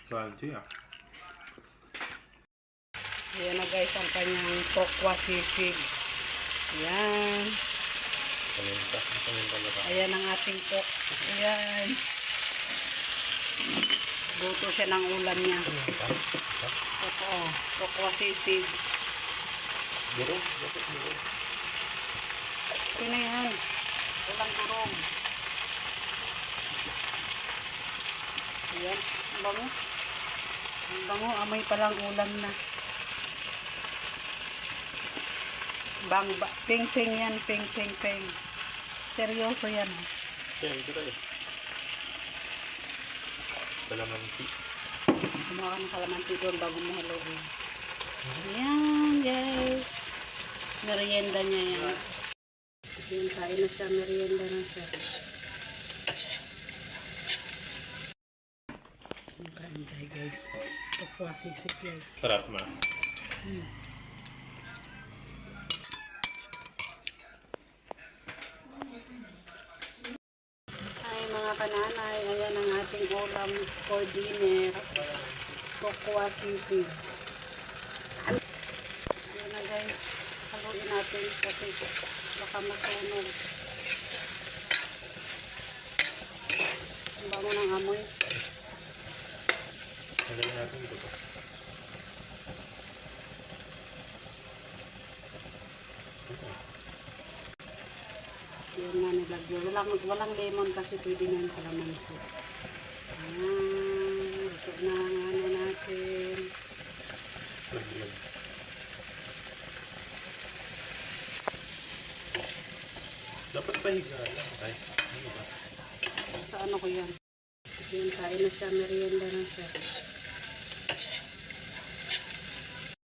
Salty ah. Ayan na guys ang kanyang tokwa sisig. Ayan. Ayan ang ating pork. Ayan. Luto siya ng ulam niya. Ito, tokwa sisig. Durog. Ito na yan. Ulang durog. Ayan. Ang bango. Ang bango. Amoy palang ulam na. Ping-ping yan. Ping. Seryoso yan. Siyempre. Kalamansi. Gumawa ka ng kalamansi doon bago mo haluin. Ayan guys. Merienda niya yan. Ayan, kain na siya. Merienda na siya. Kain tayo guys. Tokwa sisig guys. Sarap ma. Ay mga kananay, ayan ang ating ulam for dinner. Tokwa sisig. Ayan na guys. Haluin natin kasi baka masunog. Ang bango ng amoy. Nalagyan natin dito pa. Yan nga nilagyan. Walang lemon kasi pwede na yung kalamansi. Ayan. Ito na ang ano natin. Lagyan. Dapat pahiga lang. Ay, ano ba? Sa ano ko yan? Yan, kain na siya. Merienda na siya.